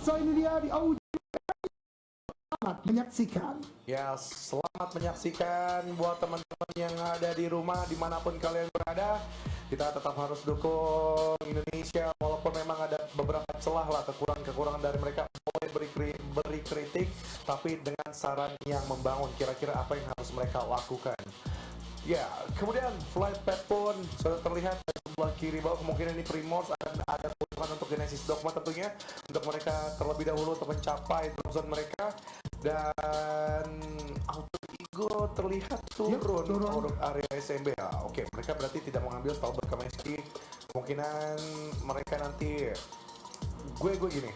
So ini dia di audio. Selamat menyaksikan. Ya, selamat menyaksikan buat teman-teman yang ada di rumah dimanapun kalian berada. Kita tetap harus dukung Indonesia walaupun memang ada beberapa celah lah, kekurangan dari mereka. Boleh beri kritik tapi dengan saran yang membangun, kira-kira apa yang harus mereka lakukan. Ya, kemudian flight path pun sudah terlihat di sebelah kiri bawah. Kemungkinan ini Primors akan ada kebutuhan untuk Genesis Dogma tentunya, untuk mereka terlebih dahulu untuk mencapai drop zone mereka. Dan Alter Ego terlihat turun untuk area SMB. Oke, mereka berarti tidak mengambil Stalber Kaminsky. Kemungkinan mereka nanti gue gini,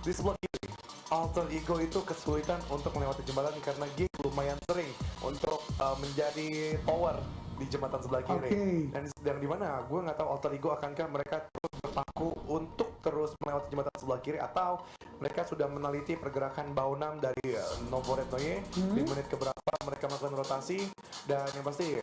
di sebelah kiri Alter Ego itu kesulitan untuk melewati jembatan karena Gig lumayan sering untuk menjadi tower di jembatan sebelah kiri. Dan di mana gue nggak tahu Alter Ego akankah mereka terus berpaku untuk terus melewati jembatan sebelah kiri, atau mereka sudah meneliti pergerakan Baunam dari Novored Noye di menit keberapa mereka melakukan rotasi. Dan yang pasti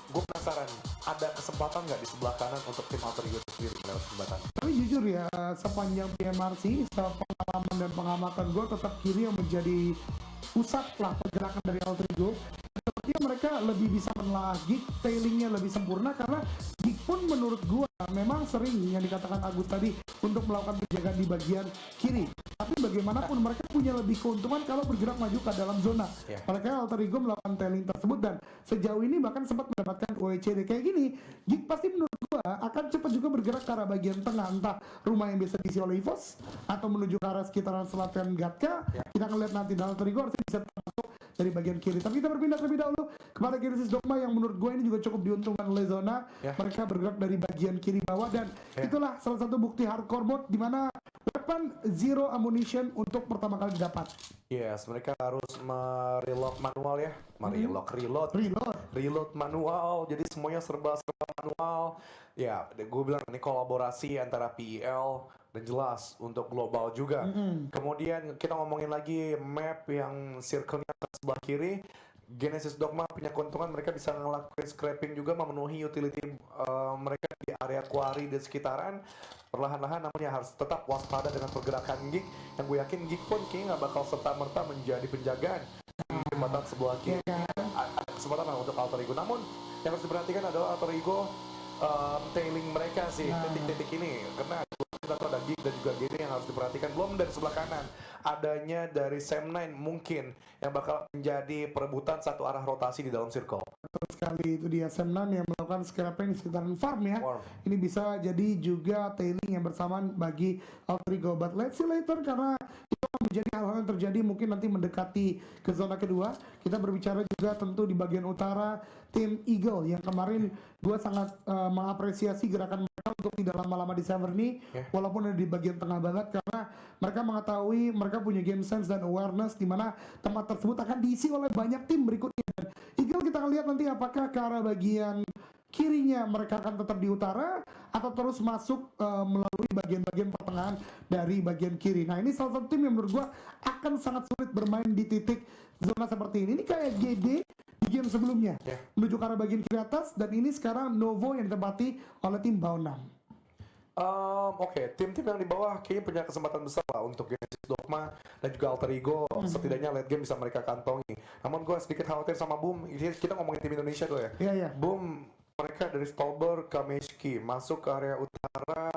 gue penasaran, ada kesempatan nggak di sebelah kanan untuk tim Alter Ego sendiri lewat jembatan? Tapi jujur ya, sepanjang PMRC, pengalaman dan pengamatan gue tetap kiri yang menjadi pusat lah pergerakan dari Alter Ego. Sepertinya mereka lebih bisa menelaah Gig, tailingnya lebih sempurna karena Gig pun menurut gue memang sering yang dikatakan Agus tadi untuk melakukan penjagaan di bagian kiri. Tapi bagaimanapun mereka punya lebih keuntungan kalau bergerak maju ke dalam zona. Mereka Alter Ego melakukan tailing tersebut dan sejauh ini bahkan sempat mendapatkan OECD kayak gini. Gig pasti menurut gua akan cepat juga bergerak ke arah bagian tengah, entah rumah yang biasa diisi oleh EVOS atau menuju ke arah sekitaran selatan Gatka. Kita akan lihat nanti dan Alter Ego harusnya bisa masuk dari bagian kiri. Tapi kita berpindah terlebih dahulu kepada Genesis Dogma yang menurut gue ini juga cukup diuntungkan oleh zona. Mereka bergerak dari bagian kiri bawah dan itulah salah satu bukti hardcore mode di mana weapon zero ammunition untuk pertama kali didapat. Yes, mereka harus mereload manual ya, reload manual. Jadi semuanya serba manual. Ya, gue bilang ini kolaborasi antara PEL dan jelas untuk global juga. Kemudian kita ngomongin lagi map yang circle-nya ke sebelah kiri. Genesis Dogma punya keuntungan, mereka bisa ngelakuin scrapping juga, memenuhi utility mereka di area quarry di sekitaran. Perlahan-lahan namanya harus tetap waspada dengan pergerakan Gig, yang gue yakin Gig pun kayaknya nggak bakal serta-merta menjadi penjagaan di jembatan sebelah kiri. Ada kesempatan lah untuk Alter Ego, namun yang harus diperhatikan adalah Alter Ego tailing mereka sih titik-titik ini, karena kita tahu ada Gig dan juga Gini yang harus diperhatikan. Belum dari sebelah kanan adanya dari Sam9 mungkin yang bakal menjadi perebutan satu arah rotasi di dalam circle. Betul sekali, itu dia Sam9 yang melakukan scrapping di sekitaran farm ya. Ini bisa jadi juga tailing yang bersamaan bagi Alter Ego, but let's see later karena itu menjadi hal-hal yang terjadi mungkin nanti mendekati ke zona kedua. Kita berbicara juga tentu di bagian utara tim Eagle yang kemarin gue sangat mengapresiasi gerakan mereka untuk tidak lama-lama di Severny walaupun ada di bagian tengah banget, karena mereka mengetahui mereka punya game sense dan awareness di mana tempat tersebut akan diisi oleh banyak tim berikutnya. Dan Eagle kita akan lihat nanti apakah ke arah bagian kirinya mereka akan tetap di utara atau terus masuk melalui bagian-bagian pertengahan dari bagian kiri. Nah ini salah satu tim yang menurut gua akan sangat sulit bermain di titik zona seperti ini. Ini kayak GD di game sebelumnya menuju ke arah bagian kiri atas, dan ini sekarang Novo yang ditempati oleh tim Baunam. Oke, tim-tim yang di bawah kayaknya punya kesempatan besar lah untuk Genesis Dogma dan juga Alter Ego. Setidaknya late game bisa mereka kantongi. Namun gue sedikit khawatir sama Boom. Kita ngomongin tim Indonesia dulu ya. Boom, mereka dari Stolber Kaminsky masuk ke area utara.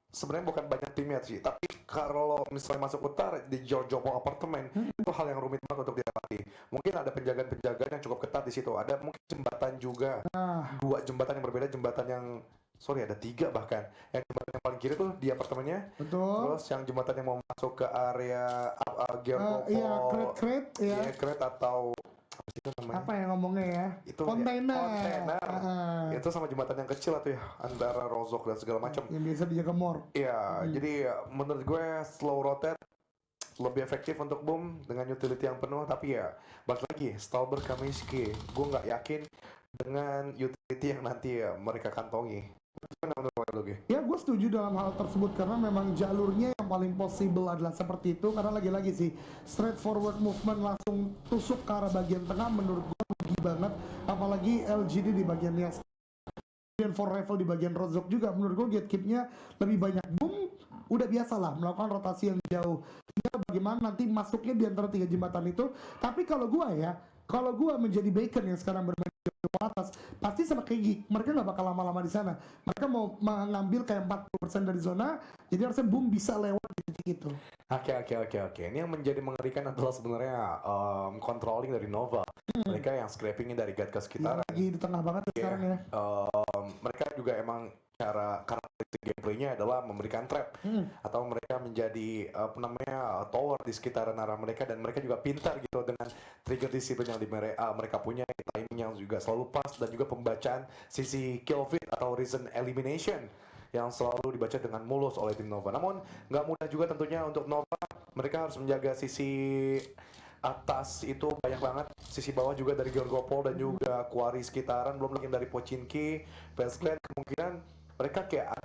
Sebenarnya bukan banyak timnya sih, tapi kalau misalnya masuk utara di Jopo Apartemen itu hal yang rumit banget untuk didapati. Mungkin ada penjagaan-penjagaan yang cukup ketat di situ. Ada mungkin jembatan juga, dua jembatan yang berbeda, jembatan yang ada 3 bahkan. Yang jembatan yang paling kiri tuh di apartemennya. Terus yang jembatan yang mau masuk ke area Crate atau apa yang ngomongnya ya? Itu kontainer. Itu sama jembatan yang kecil atau ya antara Rozok dan segala macam. Yang biasa dijaga Mor. Iya, jadi menurut gue slow rotate lebih efektif untuk Boom dengan utility yang penuh. Tapi ya balik lagi Stalber Kaminsky, gue nggak yakin dengan utility yang nanti mereka kantongi. Ya gue setuju dalam hal tersebut karena memang jalurnya yang paling possible adalah seperti itu, karena lagi-lagi sih straightforward movement langsung tusuk ke arah bagian tengah menurut gue rugi banget, apalagi LGD di bagian Nias dan for rifle di bagian Rozok juga menurut gue gatekeepnya lebih banyak. Boom udah biasa lah melakukan rotasi yang jauh. Tinggal bagaimana nanti masuknya di antara 3 jembatan itu. Tapi kalau gua menjadi Bacon yang sekarang bermain di atas, pasti sama kayak Geek, mereka nggak bakal lama-lama di sana. Mereka mau mengambil kayak 40% dari zona, jadi harusnya Boom bisa lewat di titik itu. Oke. Ini yang menjadi mengerikan adalah sebenarnya controlling dari Nova. Mereka yang scrapingnya dari guard ke Yang sekitaran. lagi di tengah banget sekarang ya. Mereka juga emang cara karakteristik gameplaynya adalah memberikan trap atau mereka menjadi tower di sekitaran arah mereka, dan mereka juga pintar gitu dengan trigger disiplin yang mereka punya, timing yang juga selalu pas, dan juga pembacaan sisi kill feed atau reason elimination yang selalu dibaca dengan mulus oleh tim Nova. Namun nggak mudah juga tentunya untuk Nova. Mereka harus menjaga sisi atas itu banyak banget, sisi bawah juga dari Georgopol dan juga Quarry sekitaran, belum lagi dari Pochinki, Vazclan. Kemungkinan mereka kayak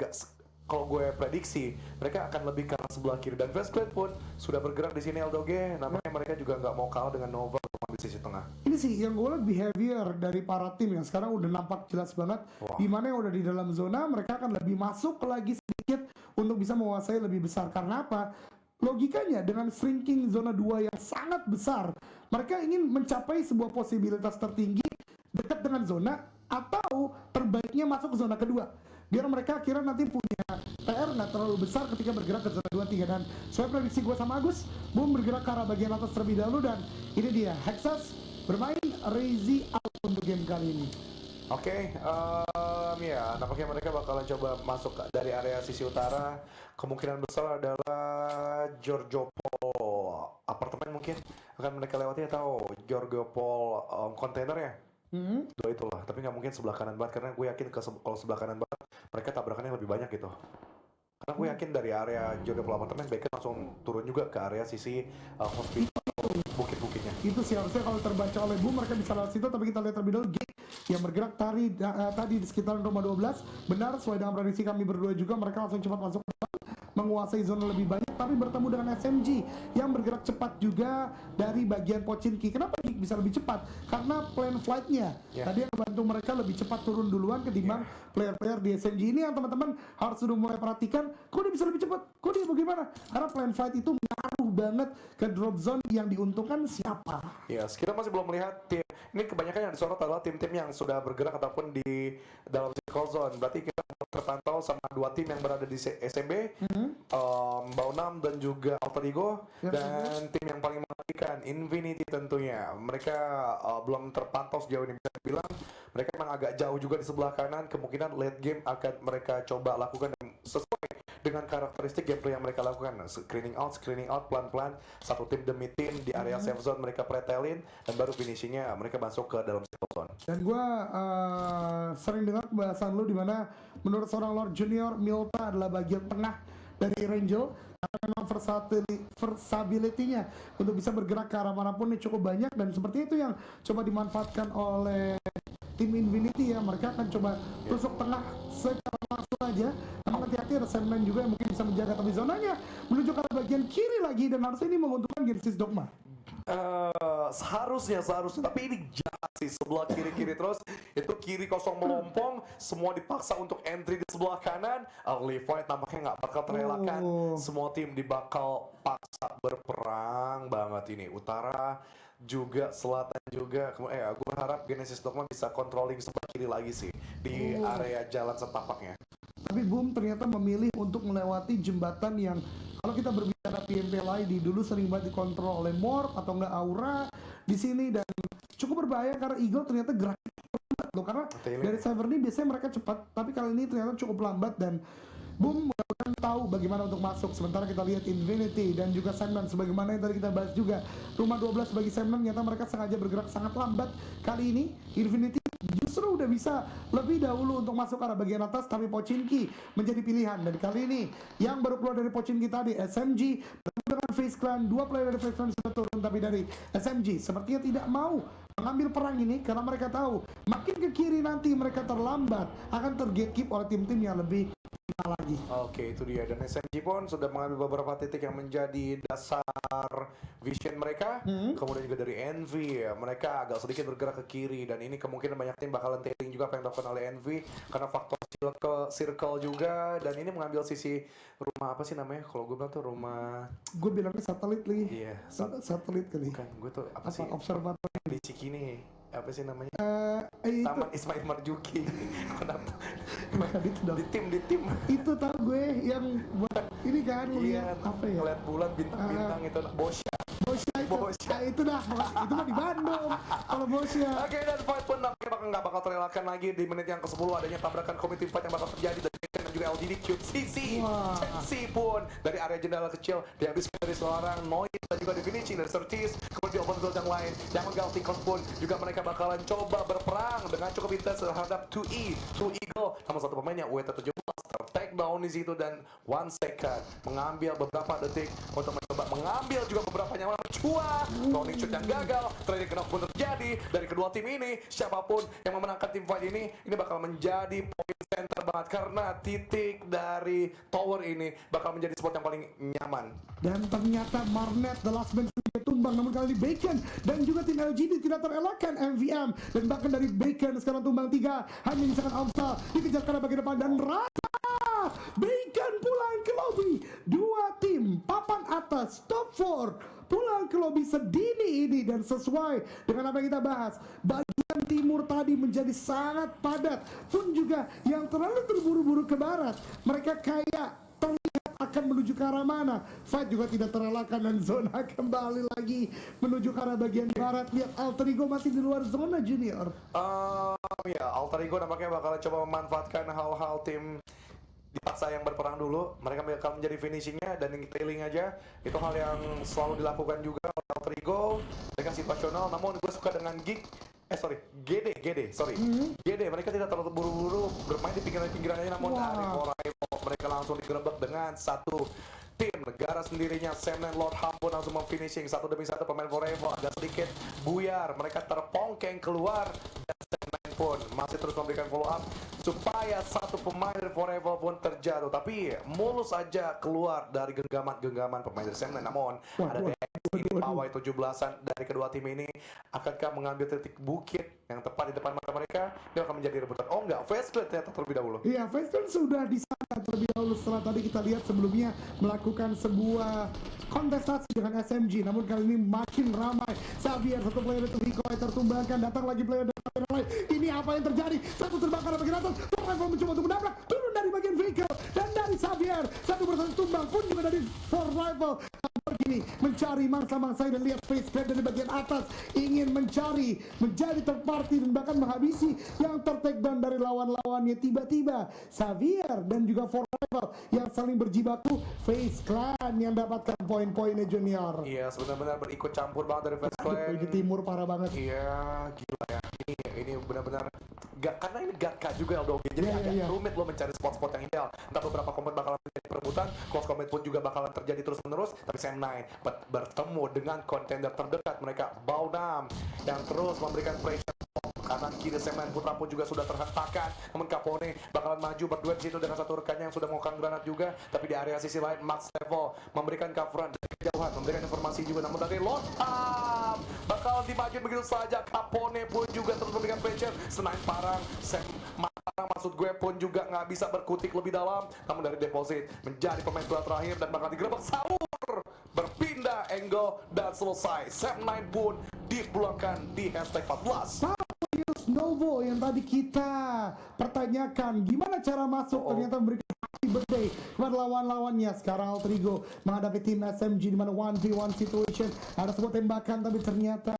kalau gue prediksi mereka akan lebih ke arah sebelah kiri, dan Vazclan pun sudah bergerak di sini LDG. Namanya mereka juga nggak mau kalah dengan Nova di sisi tengah. Ini sih yang gue lihat behavior dari para tim yang sekarang udah nampak jelas banget. Di mana yang udah di dalam zona, mereka akan lebih masuk lagi sedikit untuk bisa menguasai lebih besar. Karena apa? Logikanya dengan shrinking zona 2 yang sangat besar, mereka ingin mencapai sebuah posibilitas tertinggi dekat dengan zona, atau terbaiknya masuk ke zona kedua, biar mereka akhirnya nanti punya PR nggak terlalu besar ketika bergerak ke zona 2-3. Dan sesuai prediksi gue sama Agus, Boom bergerak ke arah bagian atas terlebih dahulu, dan ini dia Hexas bermain Razy out untuk game kali ini. Ya, nampaknya mereka bakalan coba masuk dari area sisi utara. Kemungkinan besar adalah Georgopol apartemen mungkin akan mereka lewati, atau Georgopol kontainer ya. Dua itulah, tapi nggak mungkin sebelah kanan banget, karena gue yakin kalau sebelah kanan banget mereka tabrakannya lebih banyak gitu. Karena gue yakin dari area Georgopol apartemen Bacon langsung turun juga ke area sisi hospital atau bukit-bukitnya. Itu sih harusnya kalau terbaca oleh Boom mereka bisa lewat situ, tapi kita lihat terlebih dahulu Geek yang bergerak tadi di sekitaran rumah 12. Benar, sesuai dengan prediksi kami berdua juga, mereka langsung cepat masuk menguasai zona lebih banyak, tapi bertemu dengan SMG yang bergerak cepat juga dari bagian Pochinki. Kenapa Geek bisa lebih cepat? Karena plan flight-nya tadi yang membantu mereka lebih cepat turun duluan ketimbang player-player di SMG ini, yang teman-teman harus sudah mulai perhatikan. Kok dia bisa lebih cepat? Kok dia bagaimana? Karena plan flight itu ngaruh banget ke drop zone, yang diuntungkan siapa? Yes, kita masih belum melihat tim. Ini kebanyakan yang disorot adalah tim-tim yang sudah bergerak ataupun di dalam circle zone. Berarti kita terpantau sama dua tim yang berada di SMB, Baunam dan juga Alter Ego, dan tim yang paling mengerikan Infinity tentunya. Mereka belum terpantau sejauh ini, bisa dibilang mereka memang agak jauh juga di sebelah kanan. Kemungkinan late game akan mereka coba lakukan sesuai dengan karakteristik gameplay yang mereka lakukan, screening out pelan-pelan, satu tim demi tim di area safe zone mereka pretelin, dan baru finishingnya mereka masuk ke dalam safe zone. Dan gue sering dengar pembahasan lu di mana menurut seorang Lord Junior, Milta adalah bagian tengah dari Rangel, karena memang versability-nya untuk bisa bergerak ke arah manapun ini cukup banyak, dan seperti itu yang coba dimanfaatkan oleh tim Infinity ya. Mereka akan coba tusuk tengah secara langsung aja. Namun hati-hati ada Sandman juga yang mungkin bisa menjaga, tapi zonanya menuju ke arah bagian kiri lagi, dan harusnya ini menguntungkan Genesis Dogma. Seharusnya, tapi ini jahat sih, sebelah kiri terus, itu kiri kosong melompong, semua dipaksa untuk entry di sebelah kanan. Early fight tampaknya nggak bakal terelakkan, semua tim dibakal paksa berperang banget ini, utara juga, selatan juga. Gue harap Genesis Dogma bisa controlling sebelah kiri lagi sih, di area jalan setapaknya. Tapi Boom ternyata memilih untuk melewati jembatan yang kalau kita berbicara PMP Lady dulu sering banget dikontrol oleh Morph atau enggak Aura di sini, dan cukup berbahaya karena Eagle ternyata geraknya lambat loh, karena dari server ini biasanya mereka cepat, tapi kali ini ternyata cukup lambat, dan Boom mudah-mudahan tahu bagaimana untuk masuk. Sementara kita lihat Infinity dan juga Sandman, sebagaimana yang tadi kita bahas juga, rumah 12 bagi Sandman ternyata mereka sengaja bergerak sangat lambat. Kali ini Infinity justru udah bisa lebih dahulu untuk masuk ke arah bagian atas, tapi Pochinki menjadi pilihan. Dan kali ini yang baru keluar dari Pochinki tadi SMG dengan Face Clan, dua player dari Face Clan sudah turun, tapi dari SMG sepertinya tidak mau mengambil perang ini karena mereka tahu makin ke kiri nanti mereka terlambat akan tergatekeep oleh tim-tim yang lebih kena lagi. Oke, itu dia. Dan SMG pun sudah mengambil beberapa titik yang menjadi dasar vision mereka. Kemudian juga dari Envy, ya, mereka agak sedikit bergerak ke kiri. Dan ini kemungkinan banyak tim bakalan tailing juga apa yang dilakukan oleh Envy. Karena faktor circle juga. Dan ini mengambil sisi rumah apa sih namanya? Kalau gue bilang tuh rumah... Gue bilangnya satelit li. Iya. Satelit kali. Bukan, gue tuh apa sih? Observatori. Di Cikini. Apa sih namanya? Itu. Taman Ismail Marzuki. Kenapa? Bukan itu dong. Di tim. Itu tahu gue yang buat ini kan Iya, lihat apa ya? ngeliat bulan bintang-bintang itu Bosya. Bosya itu. Bosya. Itu dah. Itu mah di Bandung. Kalau Bosya. Oke, dan fight pun nampaknya nggak bakal terelakkan lagi di menit yang ke-10 adanya tabrakan community fight yang bakal terjadi dari Ken dan juga LGD Cube CC. Wah. CC pun dari area jendela kecil dihabiskan dari seorang Noise dan juga di finishing dari Surtis. Kemudian di open field yang lain, yang Galticon pun juga mereka bakalan coba berperang dengan cukup intens terhadap 2E, 2 Eagle. Namun satu pemainnya WT17 take down di situ dan 1 second mengambil beberapa detik untuk mencoba mengambil juga beberapa nyawa cuah. Rolling shoot yang gagal, trading knock pun terjadi dari kedua tim ini. Siapapun yang memenangkan tim fight ini bakal menjadi point center banget karena titik dari tower ini bakal menjadi spot yang paling nyaman. Dan ternyata Marnet The Last Man sudah tumbang, namun kali ini Bacon dan juga tim LGD tidak terelakkan MVM, dan bahkan dari Bacon sekarang tumbang 3 hanya menyisakan Amsal dikejar karena bagian depan dan rata Bacon pulang ke lobby. Dua tim papan atas top 4 pulang ke lobby sedini ini, dan sesuai dengan apa yang kita bahas, bagian timur tadi menjadi sangat padat, pun juga yang terlalu terburu-buru ke barat. Mereka kayak terlihat akan menuju ke arah mana. Fight juga tidak terelakkan dan zona kembali lagi menuju ke arah bagian barat. Lihat Alter Ego masih di luar zona Junior. Ya, Alter Ego nampaknya bakal coba memanfaatkan hal-hal tim dipaksa yang berperang dulu. Mereka bakal menjadi finishingnya dan tailing aja. Itu hal yang selalu dilakukan juga oleh Alter Ego. Mereka situasional, namun gue suka dengan GD, GD. Mereka tidak terlalu buru-buru bermain di pinggiran-pinggiran aja, namun dari Forever mereka langsung digerebek dengan satu tim negara sendirinya. Sam dan Lord Ham pun langsung memfinishing satu demi satu pemain Forever. Agak sedikit buyar, mereka terpongkeng keluar, dan Sam pun masih terus memberikan follow up supaya satu pemain dari Forever pun terjatuh, tapi mulus saja keluar dari genggaman pemain dari Sam. Namun ada ini pawai 17-an dari kedua tim ini. Akankah mengambil titik bukit yang tepat di depan mata mereka? Ini akan menjadi rebutan. Oh enggak, Faceclan ternyata terlebih dahulu. Iya, Faceclan sudah di sana terlebih dahulu setelah tadi kita lihat sebelumnya melakukan sebuah kontestasi dengan SMG. Namun kali ini makin ramai. Xavier, satu player itu recoil tertumbangkan, datang lagi player dari bagian lain. Ini apa yang terjadi? Satu terbakar di bagian atas, Forever mencoba untuk menabrak, turun dari bagian vehicle, dan dari Xavier satu persatu tumbang pun juga dari Forever. Begini mencari mangsa-mangsa dan lihat Faceclan dari bagian atas ingin mencari menjadi third party dan bahkan menghabisi yang tertakedown dari lawan-lawannya. Tiba-tiba Xavier dan juga Forever yang saling berjibaku. Faceclan yang dapatkan poin-poinnya Junior. Iya, benar-benar berikut campur banget dari Faceclan. Di timur parah banget. Iya, gila ya. Ini benar-benar karena ini gak juga LDOG, jadi agak rumit lo mencari spot-spot yang ideal. Entah beberapa kombat bakalan terjadi perebutan, close combat pun juga bakalan terjadi terus-menerus. Tapi Sam9 bertemu dengan kontender terdekat mereka, Baunam, yang terus memberikan pressure. Kanan kiri Sam9 Putra pun juga sudah terhentakkan. Namun Capone bakalan maju berduet situ dengan satu rekannya yang sudah melakukan granat juga. Tapi di area sisi lain Max Level memberikan coveran dari kejauhan, memberikan informasi juga. Namun dari Lord Ham bakal dimajuin begitu saja. Capone pun juga terus memberikan pressure. Senain parang Sam Marang maksud gue pun juga nggak bisa berkutik lebih dalam. Namun dari deposit menjadi pemain bola terakhir dan bakal digerebek Saur. Berpindah angle dan selesai. Sam9 pun dipulangkan di hashtag 14. Novo yang tadi kita pertanyakan gimana cara masuk, ternyata memberikan happy birthday kepada lawan-lawannya. Sekarang Alter Ego menghadapi tim SMG di mana 1v1 situation, ada sebuah tembakan tapi ternyata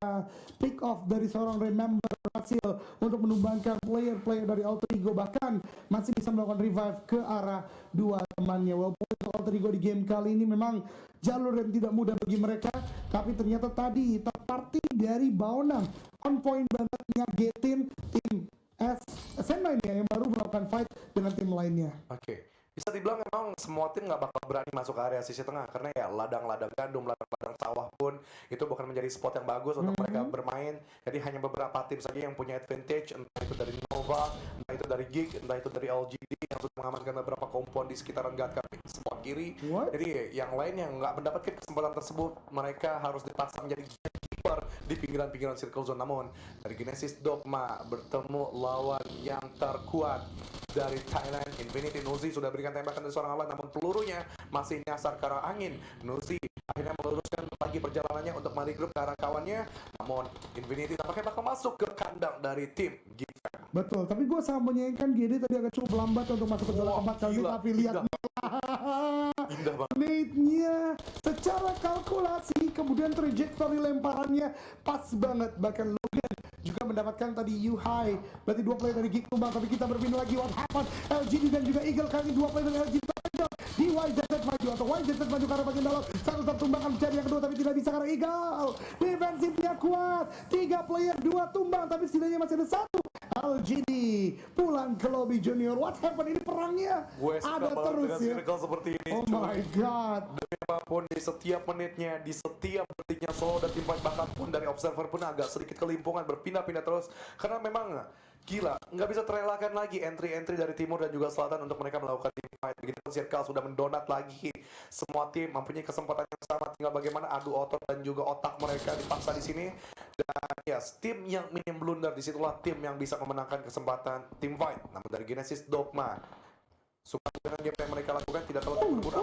pick off dari seorang Remember berhasil untuk menumbangkan player-player dari Alter Ego, bahkan masih bisa melakukan revive ke arah dua temannya. Walaupun Alter Ego di game kali ini memang jalur yang tidak mudah bagi mereka, tapi ternyata tadi terparti dari Baunam on point banget ngagetin tim SM9 ya, yang baru melakukan fight dengan tim lainnya. Oke. Bisa dibilang memang semua tim nggak bakal berani masuk ke area sisi tengah karena ya ladang-ladang gandum, ladang-ladang sawah pun itu bukan menjadi spot yang bagus untuk mereka bermain. Jadi hanya beberapa tim saja yang punya advantage, entah itu dari Nova, entah itu dari Gig, entah itu dari LGD yang sudah mengamankan beberapa kompon di sekitaran guard kami spot kiri. What? Jadi yang lain yang nggak mendapatkan kesempatan tersebut, mereka harus dipaksa menjadi gatekeeper di pinggiran-pinggiran circle zone. Namun dari Genesis Dogma bertemu lawan yang terkuat dari Thailand, Infinity. Nuzi sudah berikan tembakan dari seorang alat, namun pelurunya masih nyasar ke arah angin. Nuzi akhirnya meluruskan lagi perjalanannya untuk meregroup ke arah kawannya, namun Infinity tampaknya bakal masuk ke kandang dari tim Gifan. Betul, tapi gue sangat menyayangkan GD tadi agak cukup lambat untuk masuk ke zona Wah, keempat kali ini, gila, tapi lihat Indah banget. Nate-nya secara kalkulasi, kemudian trajektori lemparannya pas banget. Bahkan Logan juga mendapatkan tadi U-High, berarti 2 player dari Geek tumbang. Tapi kita berpindah lagi, what happened? LGD dan juga Eagle kali ini 2 player dari LGD terpendam di YZZ maju, atau YZZ maju ke arah bagian dalam. Satu tertumbang akan menjadi yang kedua, tapi tidak bisa karena Eagle defensifnya kuat. 3 player, 2 tumbang, tapi setidaknya masih ada 1. LGD pulang ke lobby junior. What happened? Ini perangnya Gue suka ada banget terus dengan ya. circle seperti ini. Oh cuy. my god. Demi apapun di setiap menitnya, di setiap detiknya solo dan tim fight, bahkan pun dari observer pun agak sedikit kelimpungan, berpindah-pindah terus karena memang gila, nggak bisa terelakkan lagi entry-entry dari timur dan juga selatan untuk mereka melakukan team fight. Begitu circle sudah mendonat lagi, semua tim mempunyai kesempatan yang sama, tinggal bagaimana adu otot dan juga otak mereka dipaksa di sini. Dan ya, tim yang minim blunder disitulah tim yang bisa memenangkan kesempatan team fight. Namun dari Genesis Dogma, suka dengan game yang mereka lakukan tidak terlalu berguna.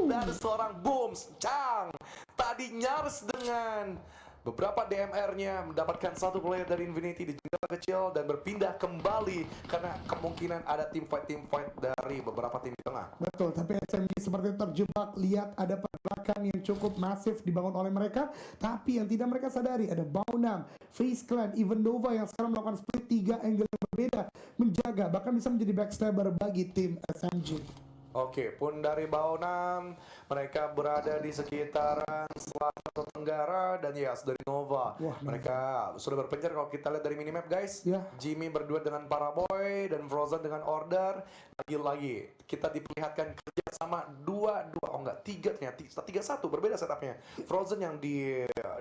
Dan seorang Booms Chang tadi nyaris dengan beberapa DMR-nya mendapatkan 1 player dari Infinity di jendela kecil dan berpindah kembali karena kemungkinan ada team fight dari beberapa tim di tengah. Betul, tapi SMG seperti terjebak. Lihat ada pergerakan yang cukup masif dibangun oleh mereka, tapi yang tidak mereka sadari ada Baunam, Freeze Clan, even Nova yang sekarang melakukan split 3 angle yang berbeda, menjaga bahkan bisa menjadi backstabber bagi tim SMG. Oke, pun dari Baonam, mereka berada di sekitaran selatan tenggara dan ya dari Nova. Wah, mereka sudah berpencar kalau kita lihat dari minimap guys. Ya. Jimmy berdua dengan Paraboy dan Frozen dengan Order. Lagi-lagi kita diperlihatkan kerja sama 3 ternyata 3-1 berbeda setupnya. Frozen yang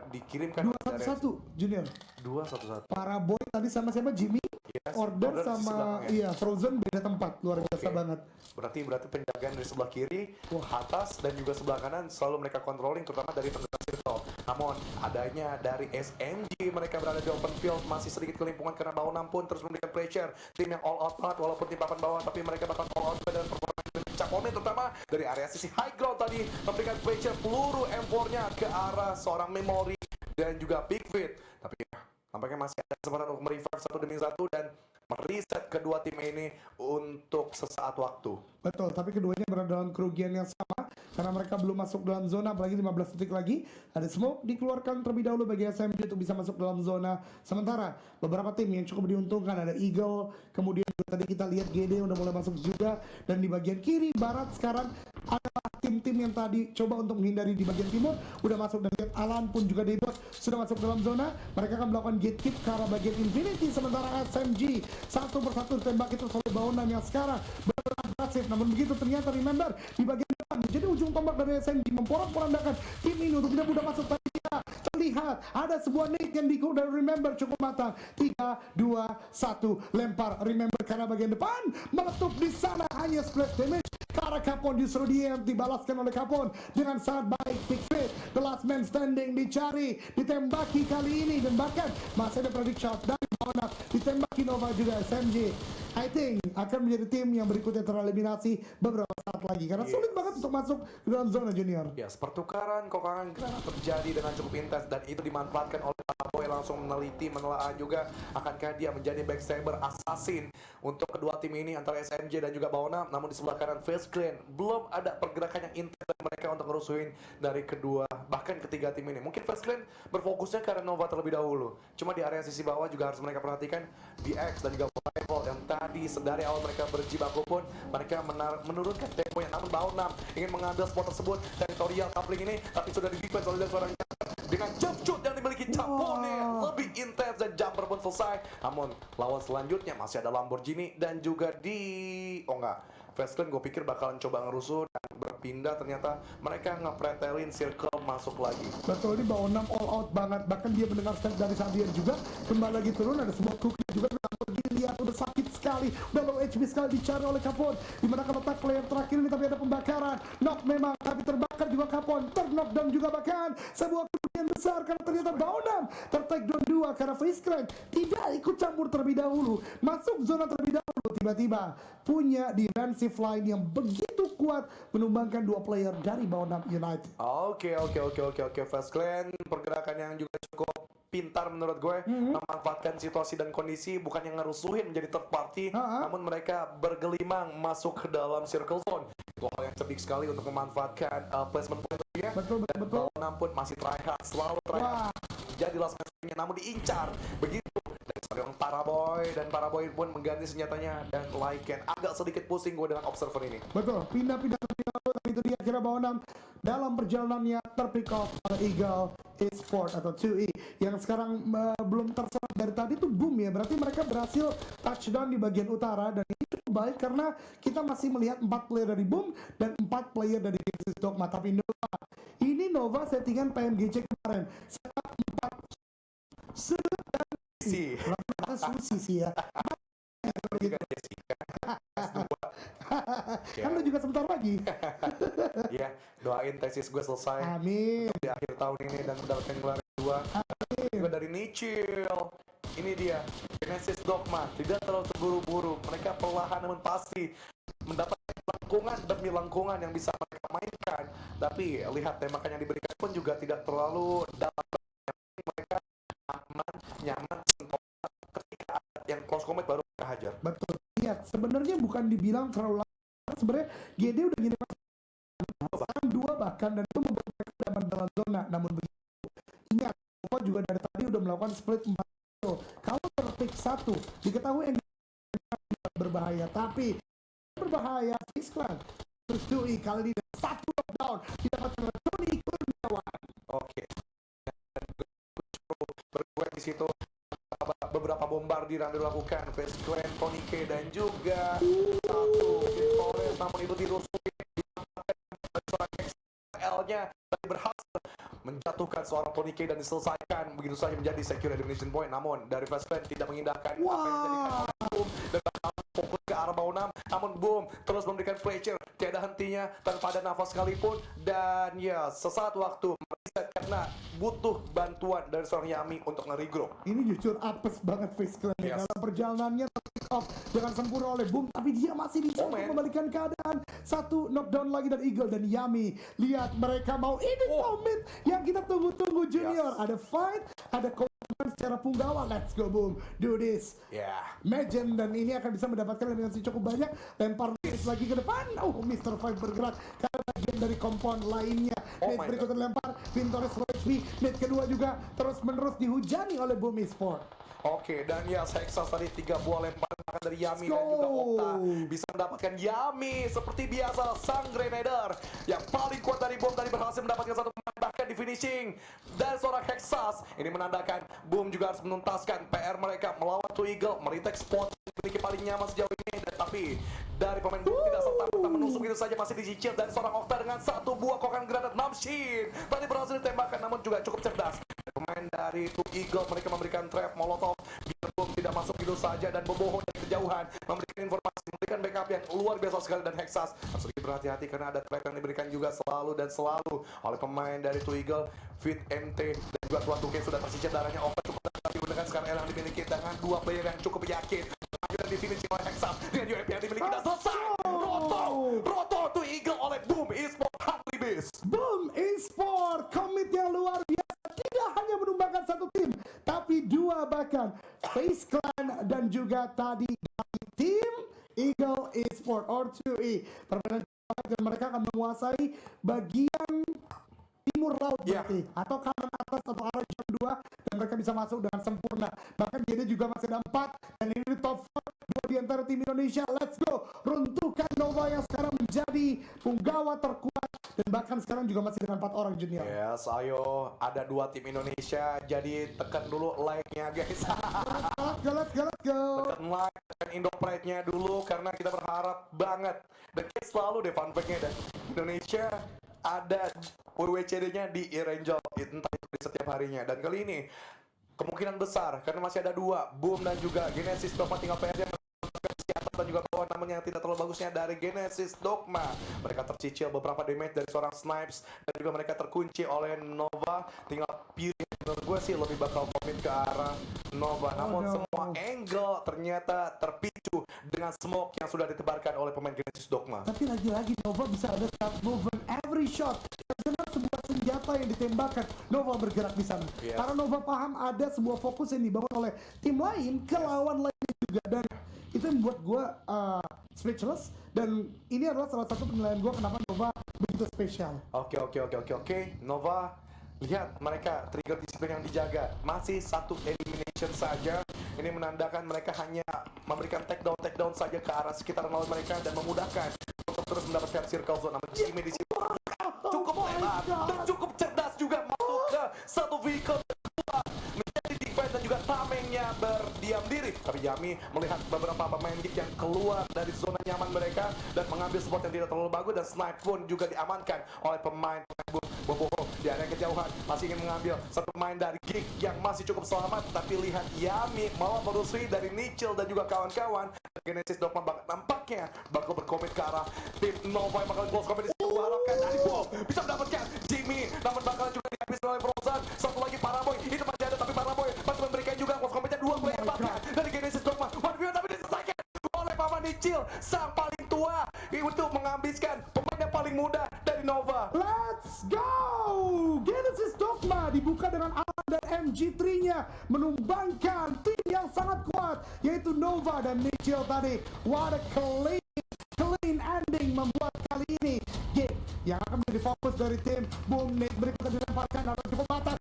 dikirimkan 2-1 Junior. 2-1-1. Paraboy tadi sama siapa? Jimmy? Yes, Order di sama sebelahnya. iya Frozen beda tempat, luar biasa Oke. banget. Berarti penjagaan dari sebelah kiri, atas dan juga sebelah kanan selalu mereka controlling, terutama dari tengah circle. Namun adanya dari SMG, mereka berada di open field masih sedikit kelimpungan karena Baunam pun terus memberikan pressure. Tim yang all out banget walaupun tim papan bawah, tapi mereka bakal all out dengan performa Capone, terutama dari area sisi high ground tadi memberikan pressure peluru M4-nya ke arah seorang Memory dan juga Big Fit. Tapi tampaknya masih ada kesempatan untuk merevive 1 demi 1 dan mereset kedua tim ini untuk sesaat waktu. Betul, tapi keduanya berada dalam kerugian yang sama karena mereka belum masuk dalam zona, apalagi 15 detik lagi. Ada smoke dikeluarkan terlebih dahulu bagi SMG untuk bisa masuk dalam zona. Sementara beberapa tim yang cukup diuntungkan ada Eagle, kemudian juga tadi kita lihat GD udah mulai masuk juga, dan di bagian kiri barat sekarang ada tim-tim yang tadi coba untuk menghindari di bagian timur udah masuk, dan lihat Alan pun juga Debos sudah masuk dalam zona. Mereka akan melakukan gatekeep ke arah bagian Infinity, sementara SMG satu persatu tembak itu oleh Baunam yang sekarang beragresif. Namun begitu ternyata remember di bagian depan jadi ujung tombak dari SMG memporak-porandakan tim ini untuk tidak mudah masuk. Tapi kita terlihat ada sebuah nade yang dikur dari remember cukup matang. 3, 2, 1 lempar remember karena bagian depan meletup di sana, hanya splash damage ke arah Capone. Justru dia yang dibalaskan oleh Capone dengan sangat baik. Big Fit, the last man standing, dicari, ditembaki kali ini, dan bahkan masih ada predict shot dari Baunam, ditembaki Nova juga. SMG I think akan menjadi tim yang berikutnya tereliminasi beberapa saat lagi karena sulit banget untuk masuk ke dalam zona junior. Ya, pertukaran kokangan granat terjadi dengan cukup intens dan itu dimanfaatkan oleh Paraboy, langsung menelaah juga akankah dia menjadi backstabber assassin untuk kedua tim ini antara SMG dan juga Baunam. Namun di sebelah kanan Face Clan belum ada pergerakan yang intens dari mereka untuk ngerusuhin dari kedua bahkan ketiga tim ini. Mungkin Face Clan berfokusnya ke arah Nova terlebih dahulu. Cuma di area sisi bawah juga harus mereka perhatikan DX dan juga Rival yang tadi dari awal mereka berjibaku pun mereka menurunkan temponya. Namun Baunam ingin mengambil spot tersebut territorial coupling ini, tapi sudah di-defense oleh seorang dengan jump shoot yang dimiliki Capone lebih intens dan jumper pun selesai. Namun lawan selanjutnya masih ada Lamborghini dan juga Fastland gue pikir bakalan coba ngerusuh dan berpindah, ternyata mereka ngepretelin circle masuk lagi. Betul, ini Bao 6 all out banget. Bahkan dia mendengar step dari Xavier juga. Kembali lagi turun, ada sebuah cookie juga. Lihat udah sakit sekali, udah low HP sekali dicari oleh Capone. Dimana letak player terakhir ini, tapi ada pembakaran. Knock memang, tapi terbakar juga Capone. Knockdown juga bahkan. Sebuah kerugian besar karena ternyata Bao 6 tertakedown 2 karena Face Clan tidak ikut campur terlebih dahulu. Masuk zona terlebih dahulu, tiba-tiba punya defensive line yang begitu kuat menumbangkan 2 player dari Bao 6 United. Oke. Fast Clan pergerakan yang juga cukup pintar menurut gue, memanfaatkan situasi dan kondisi, bukan yang ngerusuhin menjadi third party, namun mereka bergelimang masuk ke dalam circle zone. Itu hal yang cerdik sekali untuk memanfaatkan placement point ya. Betul. Bao 6 pun masih tryhard, selalu tryhard. Jadi last match-nya namun diincar begitu dari seorang Paraboy, dan Paraboy pun mengganti senjatanya dan Lycan. Agak sedikit pusing gue dengan observer ini. Betul, pindah-pindah terlebih dahulu, tapi itu dia kira Bao 6 dalam perjalanannya terpick off oleh Eagle Esport atau 2E yang sekarang belum terserap dari tadi tuh boom ya. Berarti mereka berhasil touchdown di bagian utara, dan ini cukup baik karena kita masih melihat 4 player dari boom dan 4 player dari Genesis Dogma. Tapi Nova settingan PMGC kemarin setup 4 Susi sih ya. Kan lu juga sebentar lagi. Ya, doain tesis gue selesai. Amin. Di akhir tahun ini dan mendapatkan gelar kedua. Amin. Juga dari Nichil. Ini dia, Genesis Dogma. Tidak terlalu terburu-buru. Mereka perlahan namun pasti mendapatkan lengkungan demi lengkungan yang bisa mereka mainkan. Tapi lihat tembakan yang diberikan pun juga tidak terlalu dalam. Mereka aman, nyaman, sentosa. Ketika ada yang close combat baru mereka hajar. Betul. Lihat, sebenarnya bukan dibilang terlalu lama. Sebenarnya GD udah gini bahkan 2 bahkan, dan itu membuat mereka dapat dalam zona. Namun begitu, ingat, Nova juga dari tadi udah melakukan split 4. Kalau terpick 1, diketahui yang berbahaya, tapi berbahaya Face Clan. Terus 2E kali ini 1 knockdown didapatkan oleh Tony Kurniawan. Oke. Berduet di situ. Beberapa bombardiran dilakukan Face Clan, Tony K, dan juga satu Victorious, namun itu dirusuhin L-nya tadi berhasil menjatuhkan seorang Tony K dan diselesaikan begitu saja menjadi secure elimination point. Namun dari Face Clan tidak mengindahkan apa yang dijadikan Boom dan fokus ke arah Bao 6, namun Boom terus memberikan pressure tiada hentinya tanpa ada nafas sekalipun, dan ya sesaat waktu mereset karena butuh bantuan dari seorang Yami untuk nge-regroup. Ini jujur apes banget Face Clan Yes. dalam perjalanannya take off dengan sempurna oleh Boom, tapi dia masih bisa untuk membalikan keadaan. 1 knockdown lagi dari Eagle dan Yami. Lihat, mereka mau ini moment yang kita tunggu-tunggu Junior. Yes. Ada fight, ada komitmen secara punggawa. Let's go Boom, do this. Ya. Legend, dan ini akan bisa mendapatkan eliminasi cukup banyak. Lempar lagi ke depan. Mr. Fight bergerak karena bagian dari kompon lainnya. Net berikutnya lempar, Vintorius HP. Net kedua juga terus menerus dihujani oleh Boom Esport. Oke, dan ya Hexas tadi 3 buah lemparan dari Yami dan juga Okta bisa mendapatkan Yami seperti biasa. Sang Grenadier yang paling kuat dari Boom tadi berhasil mendapatkan 1 pemain, bahkan di finishing dari seorang Hexas. Ini menandakan Boom juga harus menuntaskan PR mereka melawan Two Eagle, meritek spot yang memiliki paling nyaman sejauh ini. Tapi dari pemain Boom tidak serta-merta menusuk, itu saja masih dicicil dari seorang Okta dengan 1 buah kokan granat Namshin. Tadi berhasil ditembakkan namun juga cukup cerdas. Pemain dari Two Eagle mereka memberikan trap molotov biar Boom tidak masuk gitu saja dan membohong dari kejauhan, memberikan informasi, memberikan backup yang luar biasa sekali. Dan Hexas harus lebih berhati-hati karena ada trap yang diberikan juga selalu oleh pemain dari Two Eagle. Fit MT dan juga Tuan Tuke sudah tersisir darahnya. Okta cukup tapi dengan sekarang yang dimiliki dengan 2 player yang cukup yakin. Dan di finish oleh Hexas dengan UMP yang dimiliki dan selesai. Roto Two Eagle oleh Boom Esport Huntley Beast. Boom Esport, komit yang luar biasa, tidak hanya menumbangkan 1 tim, tapi 2 bahkan. Face Clan dan juga tadi dari tim Eagle Esport or 2E. Perbedaan dan mereka akan menguasai bagian timur laut berarti, atau kanan atas atau arah jam 2, dan mereka bisa masuk dengan sempurna. Bahkan GD juga masih ada 4, dan ini di top 4 di antara tim Indonesia. Let's go, runtuhkan Nova yang sekarang menjadi punggawa terkuat dan bahkan sekarang juga masih dengan 4 orang junior. Yes, ayo ada 2 tim Indonesia, jadi tekan dulu like-nya guys. Let's go. Tekan like, tekan Indo Pride-nya dulu karena kita berharap banget. Dan kayak selalu deh fun fact-nya dan Indonesia ada WWCD-nya di Irangel, entah itu di setiap harinya. Dan kali ini kemungkinan besar karena masih ada 2, Boom dan juga Genesis Dogma, tinggal PR dan juga kawan namanya yang tidak terlalu bagusnya dari Genesis Dogma. Mereka tercicil beberapa damage dari seorang Snipes dan juga mereka terkunci oleh Nova. Tinggal pilih, menurut gue sih lebih bakal komit ke arah Nova. Namun semua angle ternyata terpicu dengan smoke yang sudah ditebarkan oleh pemain Genesis Dogma. Tapi lagi-lagi Nova bisa ada start movement every shot. Karena sebuah senjata yang ditembakkan, Nova bergerak di sana. Yes. Karena Nova paham ada sebuah fokus yang dibangun oleh tim lain ke lawan lainnya juga. Dan itu yang membuat gue speechless. Dan ini adalah salah satu penilaian gue kenapa Nova begitu spesial. Oke. Nova, lihat mereka trigger disiplin yang dijaga. Masih 1 elimination saja. Ini menandakan mereka hanya memberikan takedown saja ke arah sekitaran lawan mereka dan memudahkan untuk terus mendapatkan circle zone. Namun Jimmy di situ cukup lebar dan cukup cerdas juga masuk ke satu vehicle kedua, menjadi defense dan juga tamengnya berdiam diri. Tapi Yami melihat beberapa pemain Geek yang keluar dari zona nyaman mereka dan mengambil spot yang tidak terlalu bagus, dan Snipe pun juga diamankan oleh pemain Boboho di area kejauhan. Masih ingin mengambil satu pemain dari Geek yang masih cukup selamat, tapi lihat Yami malah merusui dari Nichil dan juga kawan-kawan. Genesis Dogma nampaknya bakal berkomit ke arah tim Nova yang bakal close competition. Harapkan dari Boom bisa mendapatkan Jimmy, namun bakal juga dihabis oleh Frozen. Satu lagi Paraboy, itu masih ada, tapi Paraboy masih memberikan juga close competition 2 player bahkan dari Genesis Dogma. Waduh, tapi diselesaikan oleh Paman Nichil, sang paling tua, untuk menghabiskan pemain yang paling muda dari Nova. Let's go! Genesis Dogma dibuka dengan Alan dan MG3-nya menumbangkan tim yang sangat kuat, yaitu Nova dan Nichil tadi. What a clean ending membuat kali ini game yang akan menjadi fokus dari tim Boom. Nate berikutnya dilemparkan atau cukup matang.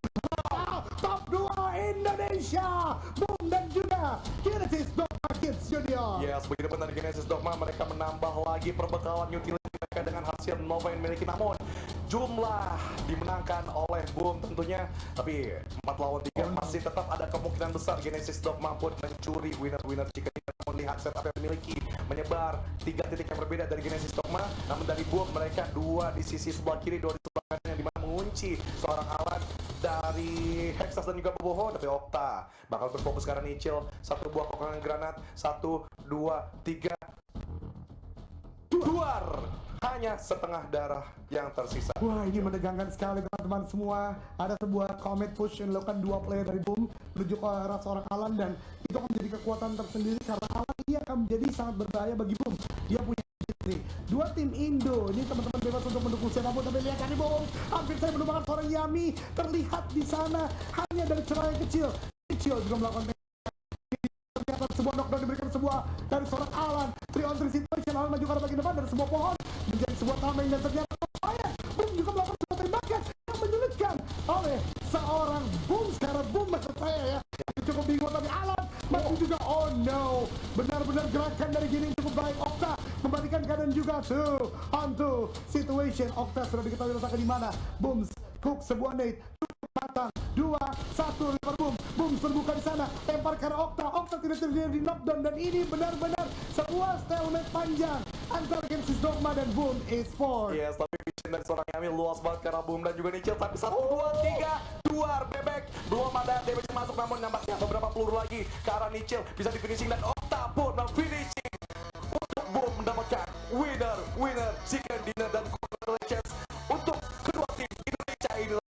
Wow, top 2 Indonesia, Boom dan juga Genesis Dogma Kids Junior. Yes, begitu benar Genesis Dogma, mereka menambah lagi perbekalan utility mereka dengan hasil Nova yang memiliki, namun jumlah dimenangkan oleh Boom tentunya, tapi 4 lawan 3 masih tetap ada kemungkinan besar Genesis Dogma pun mencuri winner jika tidak. Namun lihat setup yang dimiliki menyebar 3 titik yang berbeda dari Genesis Dogma, namun dari Boom mereka 2 di sisi sebelah kiri, 2 di sebelah kanan, yang dimana mengunci seorang alat dari Hexas dan juga Boboho. Tapi Okta bakal berfokus ke arah Nichil, 1 buah kokongan granat, 1, 2, 3 duar, hanya setengah darah yang tersisa. Wah, ini menegangkan sekali teman-teman semua. Ada sebuah commit push yang dilakukan 2 player dari Boom menuju ke arah seorang Alan, dan itu akan menjadi kekuatan tersendiri karena Alan ini akan menjadi sangat berbahaya bagi Boom. Dia punya 2 tim Indo. Ini teman-teman bebas untuk mendukung siapapun, tapi lihat tadi Boom hampir saya menumbangkan seorang Yami. Terlihat di sana hanya dari celah yang kecil. Kecil juga melakukan ternyata sebuah knockdown diberikan sebuah dari seorang Alan. 3-on-3 situation, Alan maju ke arah bagian depan dari sebuah pohon menjadi sebuah tameng, dan ternyata Boom juga melakukan sebuah tembakan yang menyulitkan oleh seorang Boom. Sekarang Boom maksud saya ya, cukup bingung, tapi Alan masih juga. Oh no, benar-benar gerakan dari gini cukup baik. Okta membalikan keadaan juga. 2-on-2 situation. Okta sudah diketahui letaknya di mana. Boom cook sebuah nade cukup matang. 2-1 lempar Boom. Boom terbuka di sana, lempar ke arah Okta. Okta tidak terjadi di knockdown, dan ini benar-benar sebuah stalemate panjang antara Genesis Dogma dan Boom Esports. Yes, tapi vision dari seorang Yami luas banget karena Boom dan juga Nichil. Tapi 1, 2, 3 duar bebek, belum ada damage masuk, namun nampaknya beberapa peluru lagi ke arah Nichil bisa di finishing, dan Okta pun